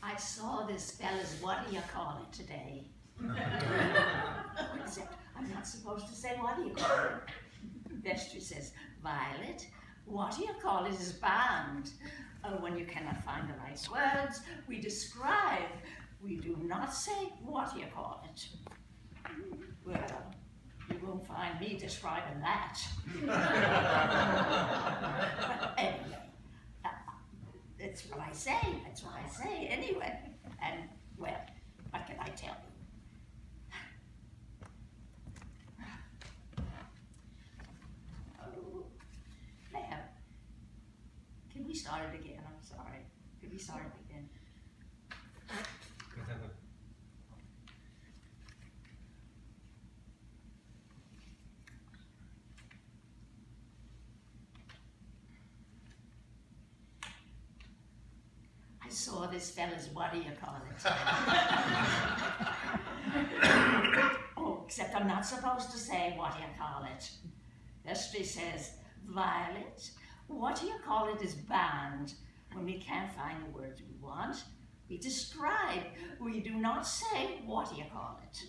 I saw this fella's what-do-you-call-it today. Except I'm not supposed to say what-do-you-call-it. Vestry says, Violet, what-do-you-call-it is banned. When you cannot find the right words, we describe. We do not say what-do-you-call-it. Well, you won't find me describing that. But anyway, that's what I say. That's what I say anyway. And, well, what can I tell you? Oh, there. Can we start it again? I'm sorry. Can we start it again? I saw this fella's what-do-you-call-it. Oh, except I'm not supposed to say what-do-you-call-it. Vestry says, Violet, what-do-you-call-it is banned. When we can't find the words we want, we describe. We do not say what-do-you-call-it.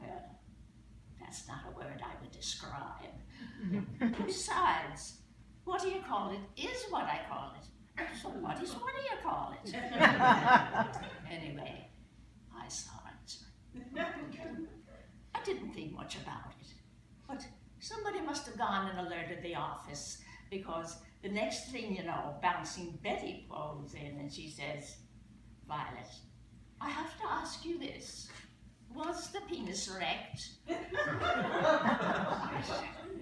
Well, that's not a word I would describe. Besides, what-do-you-call-it is what I call it. So what-do-you-call-it? Anyway, I saw it. I didn't think much about it, but somebody must have gone and alerted the office, because the next thing you know, Bouncing Betty pulls in and she says, Violet, I have to ask you this. Was the penis erect?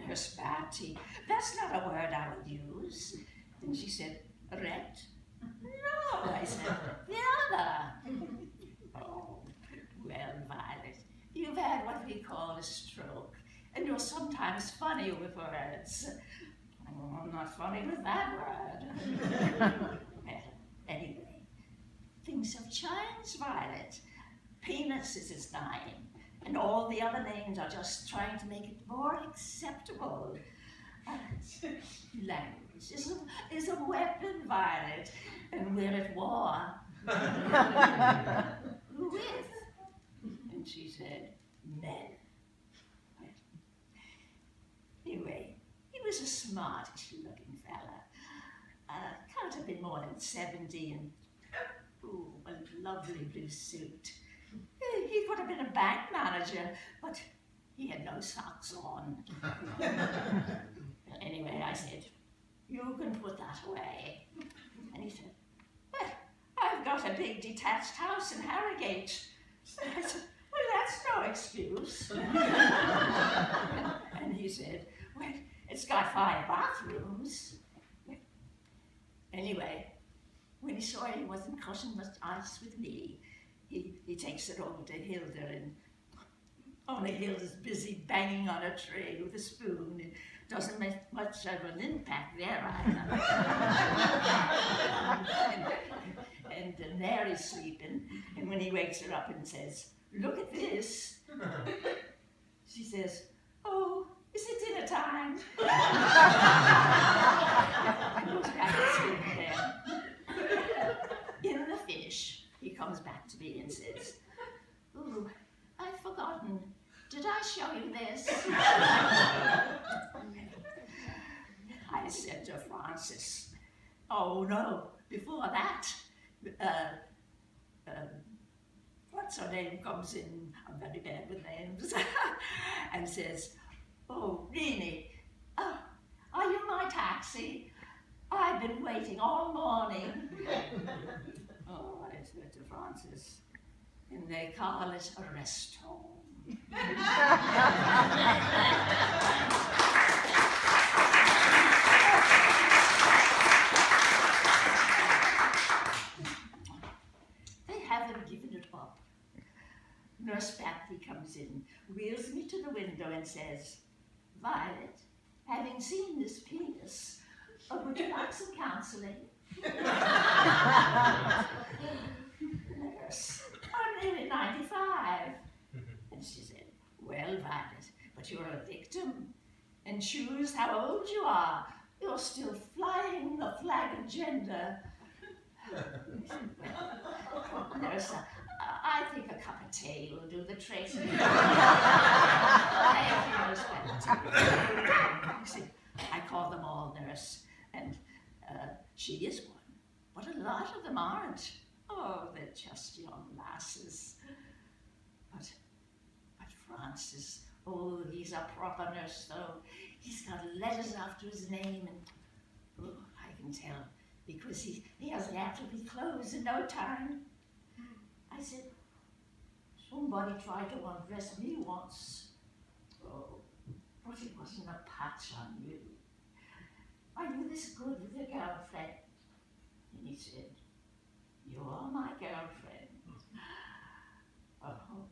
Nurse Batty, that's not a word I would use. And she said, erect? No, I said, the other. Oh, well, Violet, you've had what we call a stroke, and you're sometimes funny with words. Oh, I'm not funny with that word. Well, anyway, things have changed, Violet. Penis is his name, and all the other names are just trying to make it more acceptable. Language is a weapon, Violet, and we're at war. Who with? And she said, men. Anyway, he was a smartish-looking fella. Can't have been more than 70, and a lovely blue suit. He could have been a bank manager, but he had no socks on. Anyway, I said, you can put that away. And he said, well, I've got a big detached house in Harrogate. I said, well, that's no excuse. And he said, well, it's got 5 bathrooms. Anyway, when he saw he wasn't cutting much ice with me, he takes it over to Hilda, and only Hilda's busy banging on a tray with a spoon. It doesn't make much of an impact there either. and Mary's sleeping, and when he wakes her up and says, look at this, she says, oh, is it dinner time? And goes back to sleep again. In the finish, he comes back to me and says, ooh, I've forgotten. Did I show you this? I said to Frances, oh no, before that, what's her name comes in, I'm very bad with names, and says, oh, Rini, are you my taxi? I've been waiting all morning. Oh, I said to Frances, and they call it a rest home. They haven't given it up. Nurse Batty comes in, wheels me to the window and says, Violet, having seen this penis, would you like some counseling? Nurse, I'm nearly 95. And she said, well, Violet, but you're a victim. And choose how old you are. You're still flying the flag of gender. nurse, I think a cup of tea will do the trick. I see, I call them all nurse, and she is one, but a lot of them aren't. Oh, they're just young lasses. But Francis, oh, he's a proper nurse, though. He's got letters after his name, and oh, I can tell, because he hasn't had to be closed in no time. I said, somebody tried to undress me once. Oh, but it wasn't a patch on you. Are you this good with your girlfriend? And he said, you're my girlfriend. Oh,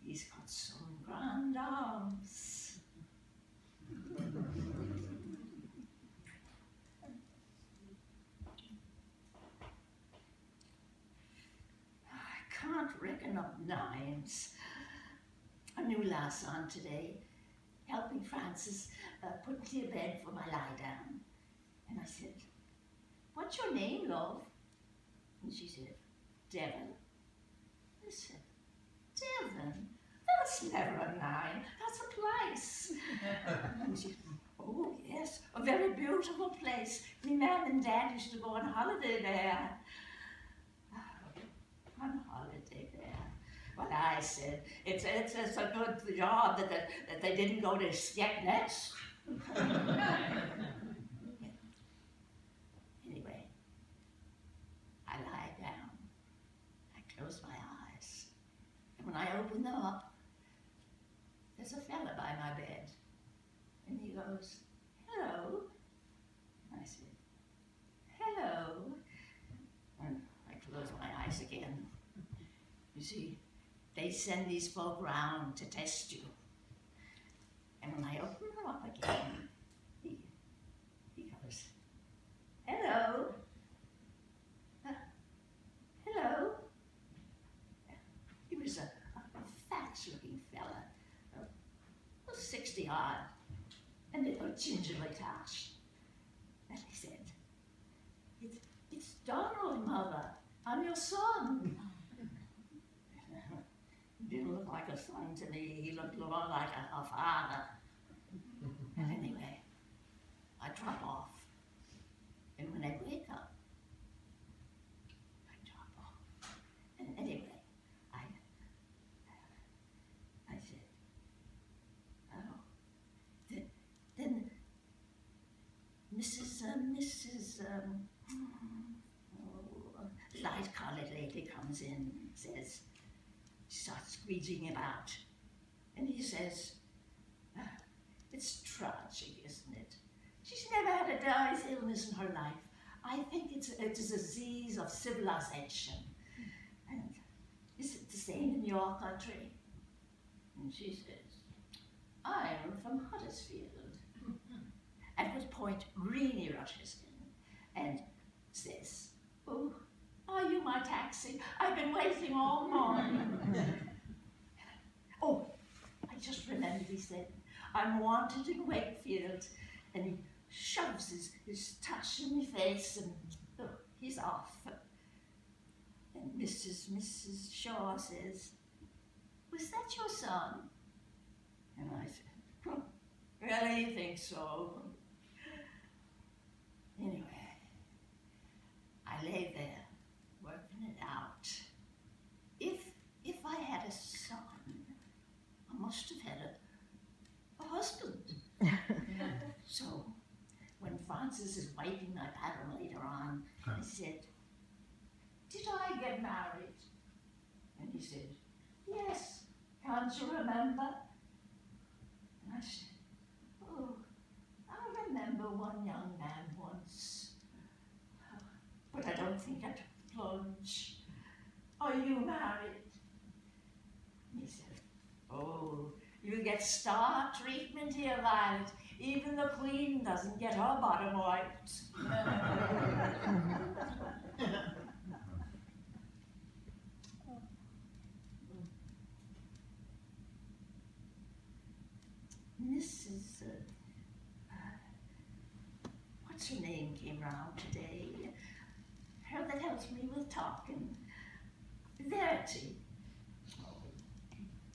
he's got some grand arms. I can't reckon up names. A new lass on today, helping Francis put me to bed for my lie down. And I said, what's your name, love? And she said, Devon. I said, Devon? That's never a name, that's a place. And she said, oh yes, a very beautiful place. My mum and dad used to go on holiday there. On holiday there. Well, I said, it's a good job that they didn't go to Skegness. Anyway, I lie down, I close my eyes, and when I open them up, there's a fella by my bed, and he goes, hello. I said, hello, and I close my eyes again. You see, they send these folk round to test you. And when I open them up again, he goes, hello. Hello. He was a fat-looking fella, 60 odd, and they were gingerly touched. And he said, it's Donald, Mother. I'm your son. He didn't look like a son to me. He looked more like a father. And anyway, I drop off. And when I wake up, I drop off. And anyway, I said, oh, then Mrs. light-coloured lady comes in and says, starts squeezing about, and he says, it's tragic, isn't it? She's never had a day's illness in her life. I think it's a disease of civilization. And is it the same in your country? And she says, I'm from Huddersfield. At which point Reenie rushes in and says, oh, are you my taxi? I've been waiting all morning. Oh, I just remembered, he said, I'm wanted in Wakefield. And he shoves his touch in my face and he's off. And Mrs. Shaw says, was that your son? And I said, really, you think so? Anyway, I lay there, working it out. If I had a son, I must have had a husband. So, when Francis is wiping my pattern later on, he said, did I get married? And he said, yes, can't you remember? And I said, oh, I remember one young man once, but I don't think I took the plunge. Are you married? And he said, oh, you get star treatment here, Violet. Even the Queen doesn't get her bottom wiped. Mrs. What's her name came round today? Her that helps me with talking. Verity. Oh,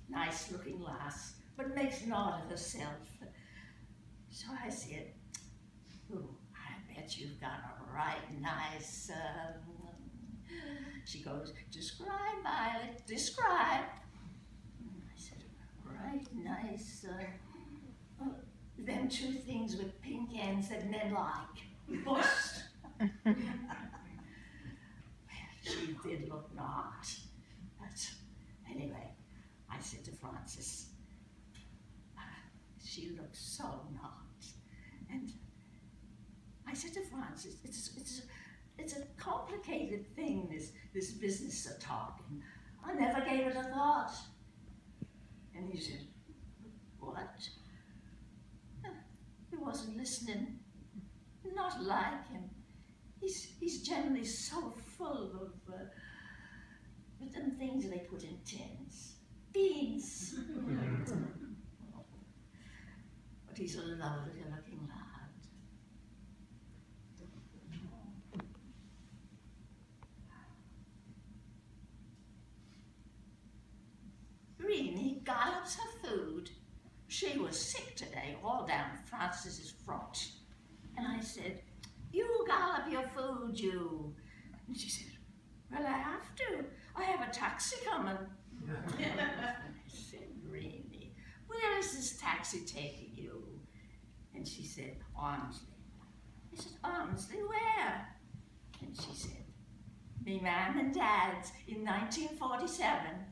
nice looking lass, but makes naught of herself. So I said, oh, I bet you've got a right nice, she goes, describe, Violet, describe. I said, right nice, them two things with pink ends that men like. Bust. Well, she did look not. But anyway, I said to Francis, she looks so not. And I said to Francis, it's a complicated thing, this business of talking. I never gave it a thought. And he said, what? He wasn't listening. Not like him. He's generally so full of them things they put in tins. Beans. But he's a lovely looking lad. Greenie gallops her food. She was sick today, all down Francis's front. And I said, you gallop your food, you. And she said, well, I have to. I have a taxi coming. I said, Greenie, where is this taxi taking you? And she said, Armsley. I said, Armsley, where? And she said, me mam and dad's in 1947.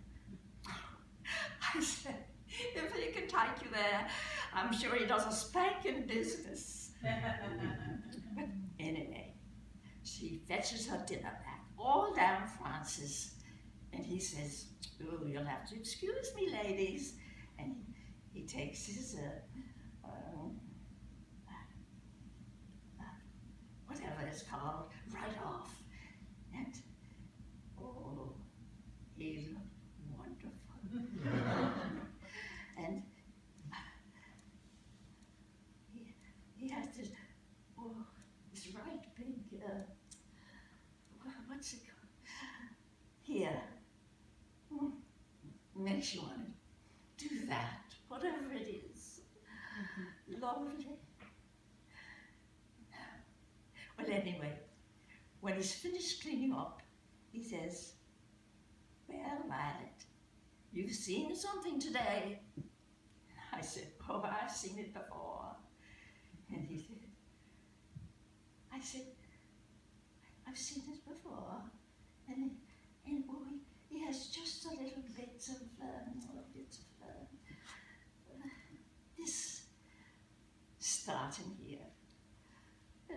I said, if he can take you there, I'm sure he does a spanking business. But anyway, she fetches her dinner back, all down Francis, and he says, oh, you'll have to excuse me, ladies. And he takes his, whatever it's called, right off. And, oh, he looked wonderful. And he has this, this right big, what's it called? Here. Makes you want to do that, whatever it is. Lovely. Well, anyway, when he's finished cleaning up, he says, well, Violet, you've seen something today. I said, oh, I've seen it before. And he said, I said, I've seen it before. And oh, he has just a little bit of, this starting here,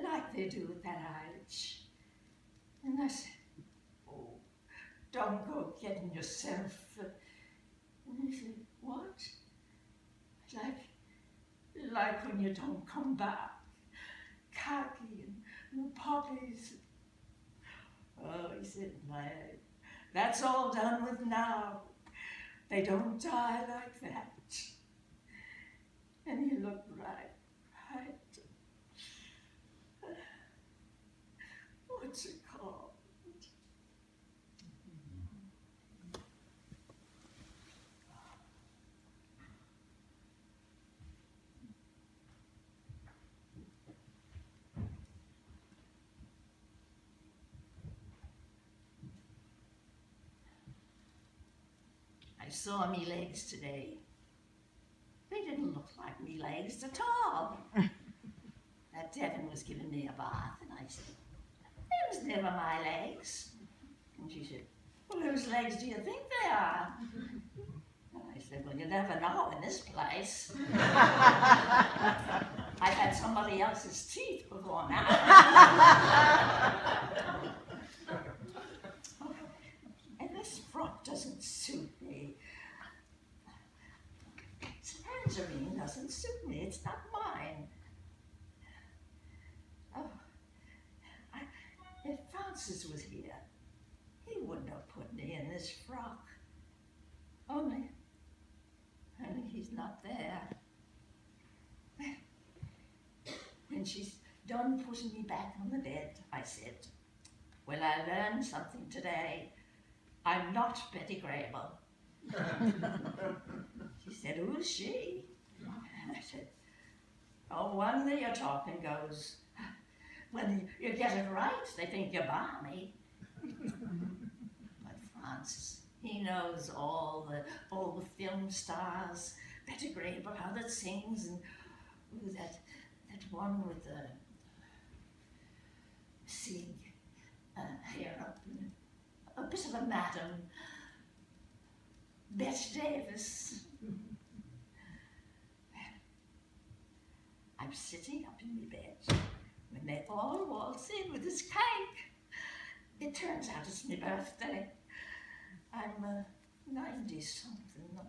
like they do at that age. And I said, oh, don't go getting yourself. And he said, what? Like when you don't come back, khaki and poppies. Oh, he said, that's all done with now. They don't die like that. And he looked right. What's it called? I saw me legs today. They didn't look like me legs at all. That Devon was giving me a bath, and I said, them's never my legs. And she said, well, whose legs do you think they are? And I said, well, you never know in this place. I've had somebody else's teeth before now. And this frock doesn't suit me. Tangerine doesn't suit me. It's not mine. Oh, if Francis was here, he wouldn't have put me in this frock. Only he's not there. When she's done putting me back on the bed, I said, well, I learned something today. I'm not Betty Grable. She said, who is she? And I said, oh, one that you're talking goes, when you get it right, they think you're balmy. But Francis, he knows all the film stars, Betty Grable, how that sings, and ooh, that one with the seeing hair up, and a bit of a madam, Betty Davis. I'm sitting up in my bed when they all waltz in with this cake. It turns out it's my birthday. I'm 90-something.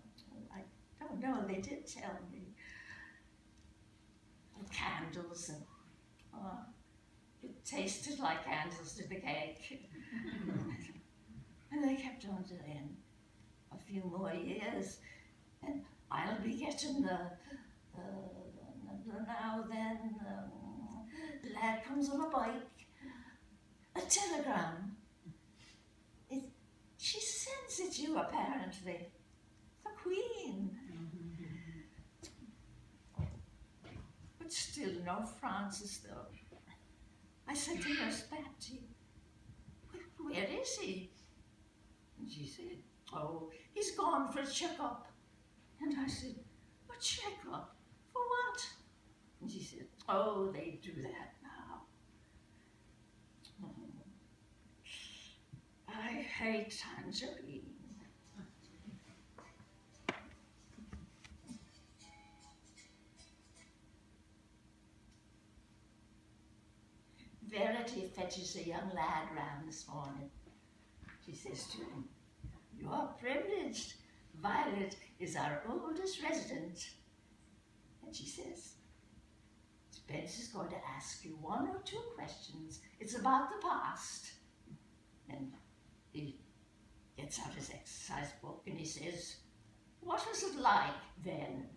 I don't know, they did tell me. And candles, and it tasted like candles to the cake. And they kept on saying, a few more years, and I'll be getting the now then, the lad comes on a bike, a telegram. She sends it you, apparently. The Queen. But still no Francis, though. I said to Nurse Patty, where is he? And she said, oh, he's gone for a checkup. And I said, a checkup? For what? And she said, oh, they do that now. I hate tangerine. Verity fetches a young lad round this morning. She says to him, you're privileged. Violet is our oldest resident. And she says, Spence is going to ask you 1 or 2 questions. It's about the past. And he gets out his exercise book and he says, what was it like then?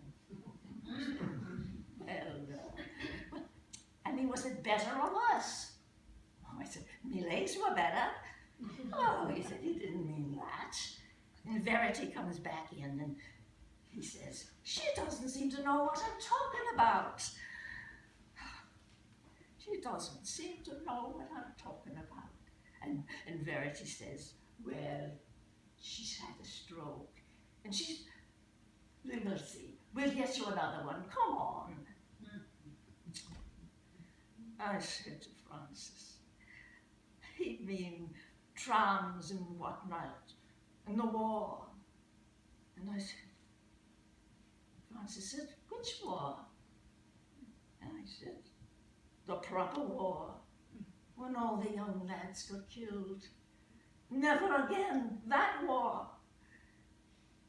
Well, I mean, was it better or worse? Oh, I said, my legs were better. Oh, he said, he didn't mean that. And Verity comes back in and he says, she doesn't seem to know what I'm talking about. She doesn't seem to know what I'm talking about. And Verity says, well, she's had a stroke. And we'll see. We'll get you another one. Come on. I said to Francis, he'd mean trams and whatnot, and the war. And I said, Francis said, which war? And I said, the proper war, when all the young lads got killed. Never again, that war.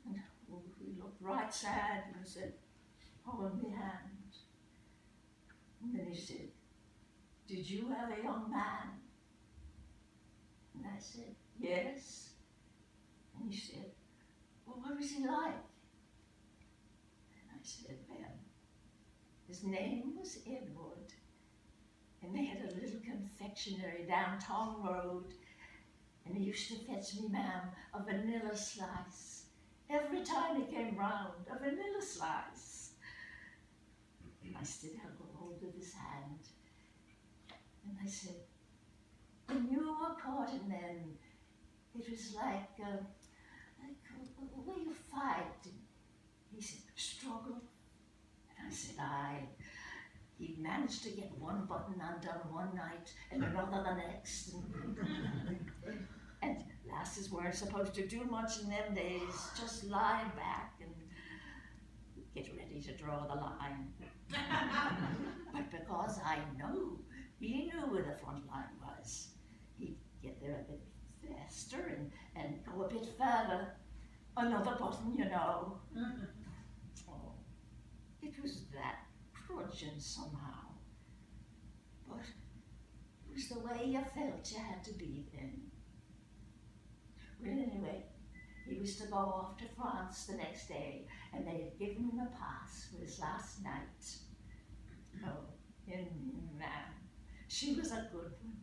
And we looked right sad and said, hold my hand. And then he said, did you have a young man? And I said, yes. And he said, well, what was he like? And I said, well, his name was Edward. And they had a little confectionery downtown road. And he used to fetch me, ma'am, a vanilla slice. Every time he came round, a vanilla slice. I still held hold of his hand. And I said, when you were courting them, it was like will you fight? And he said, struggle. And I said, aye. He managed to get one button undone one night and another the next. And lasses weren't supposed to do much in them days, just lie back and get ready to draw the line. But because I know, he knew where the front line was, he'd get there a bit faster and go a bit further. Another button, you know. Oh, it was that grudging somehow. But it was the way you felt you had to be then. Well, anyway, he was to go off to France the next day, and they had given him a pass for his last night. Oh, and man, she was a good one.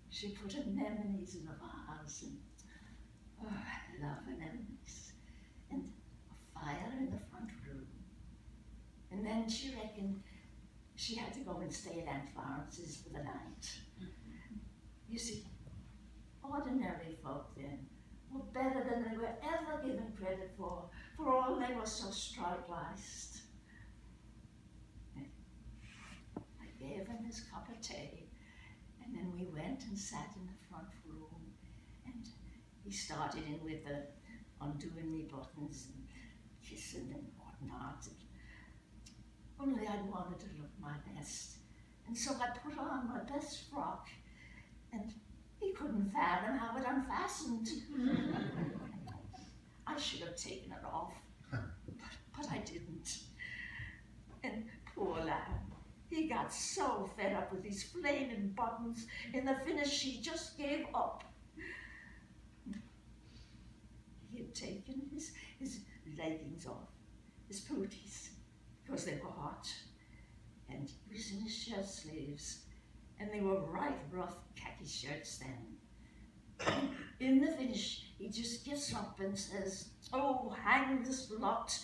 She put anemones in a vase, and love anemones, and a fire in the front room. And then she reckoned she had to go and stay at Aunt Florence's for the night. You see, ordinary folk then were better than they were ever given credit for all they were so strike-liced. I gave him his cup of tea, and then we went and sat in the front room, and he started in with the undoing me buttons and kissing and whatnot. Only I wanted to look my best, and so I put on my best frock, and he couldn't fathom how it unfastened. I should have taken it off, but I didn't. And poor lad, he got so fed up with these flaming buttons, in the finish he just gave up. He had taken his leggings off, his booties, because they were hot, and he was in his shirt sleeves, and they were right rough khaki shirts then. In the finish, he just gets up and says, "Oh, hang this lot,"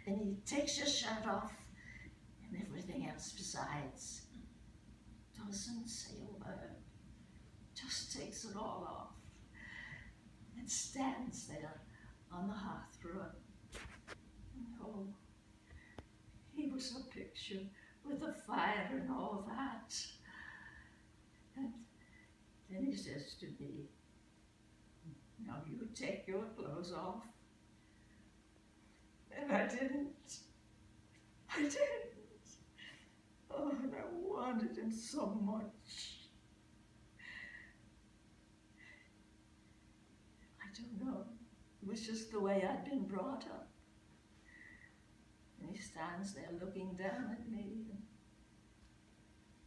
and he takes his shirt off, and everything else besides. Doesn't say a word, just takes it all off, and stands there on the hearthrug. And oh, he was a picture with the fire and all that. And then he says to me, "Now you take your clothes off." And I didn't. Oh, and I wanted him so much. I don't know. It was just the way I'd been brought up. And he stands there looking down at me,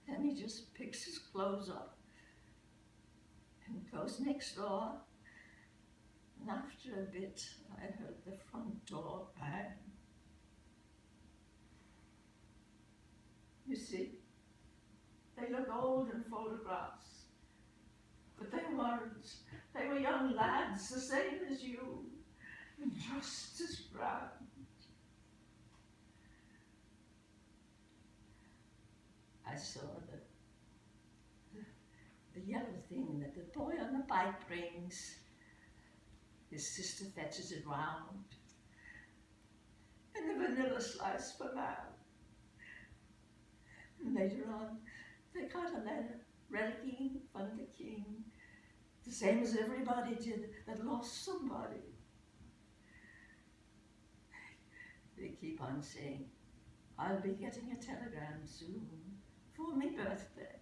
and then he just picks his clothes up and goes next door. And after a bit, I heard the front door bang. You see, they look old in photographs, but they weren't. They were young lads, the same as you, and just as grand. I saw the yellow thing that the boy on the bike brings. His sister fetches it round, and the vanilla slice for Mam. And later on, they got a letter reliquing from the king, the same as everybody did that lost somebody. They keep on saying, "I'll be getting a telegram soon for my birthday."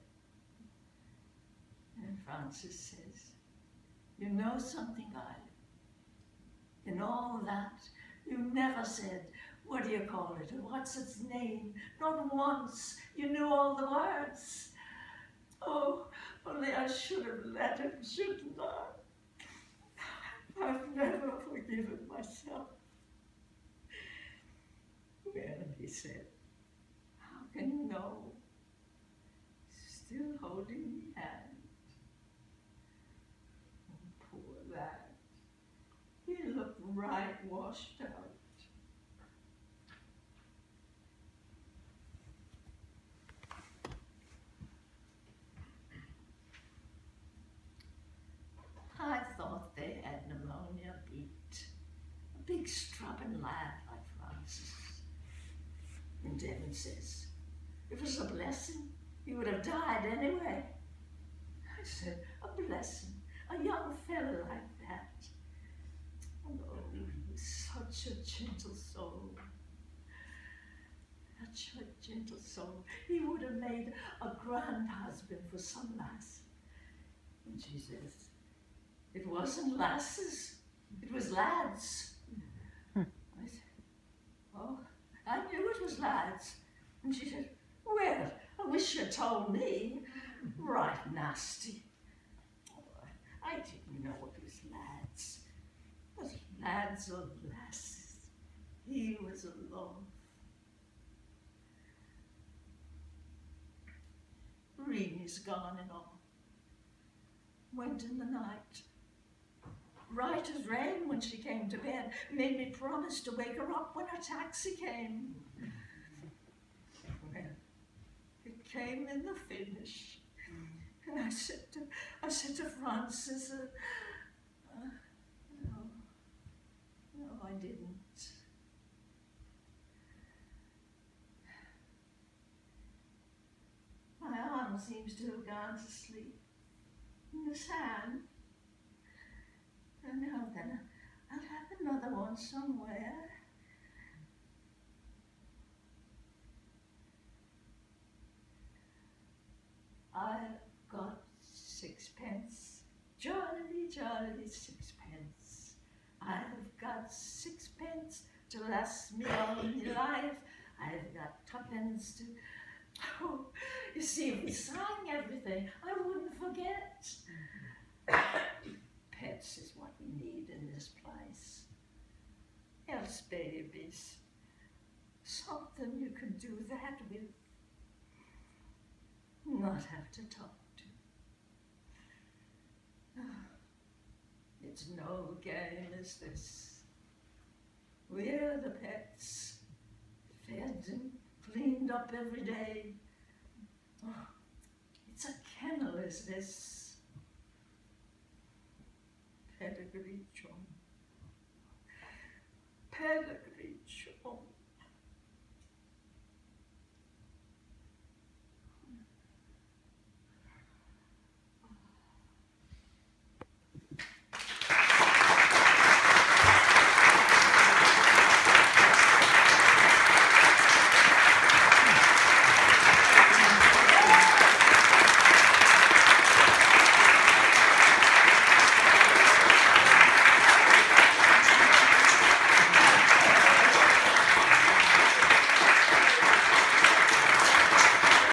And Francis says, "You know something, guy? In all that, you never said, what do you call it, or what's its name? Not once. You knew all the words. Oh, only I should have let him, shouldn't I? I've never forgiven myself." Well, he said, "How can you know?" Still holding me hand. Oh, poor lad. He looked right washed out. I thought they had pneumonia beat. A big strapping lad like Francis. And Devon says, "It was a blessing. He would have died anyway." I said, "A blessing? A young fellow like that?" And oh, he was such a gentle soul. Such a gentle soul. He would have made a grand husband for some lass. And she says, "It wasn't lasses, it was lads." I said, "Oh, I knew it was lads." And she said, "Well, I wish you'd told me." Right nasty. Oh, I didn't know it was lads. But lads or lasses, he was a love. Reenie's gone and all. Went in the night. right as rain when she came to bed, made me promise to wake her up when her taxi came. Well, it came in the finish. And I said to Francis, no, I didn't. My arm seems to have gone to sleep in the sand. And now then, I'll have another one somewhere. I've got 6 pence, jolly, jolly 6 pence. I've got 6 pence to last me all my life. I've got 2 pence to... Oh, you see, if we sang everything, I wouldn't forget. Pets is what we need in this place. Else babies. Something you can do that with. Not have to talk to. It's no game, is this. We're the pets, fed and cleaned up every day. Oh, it's a kennel, is this. Pedigree chum. Pedigree chum.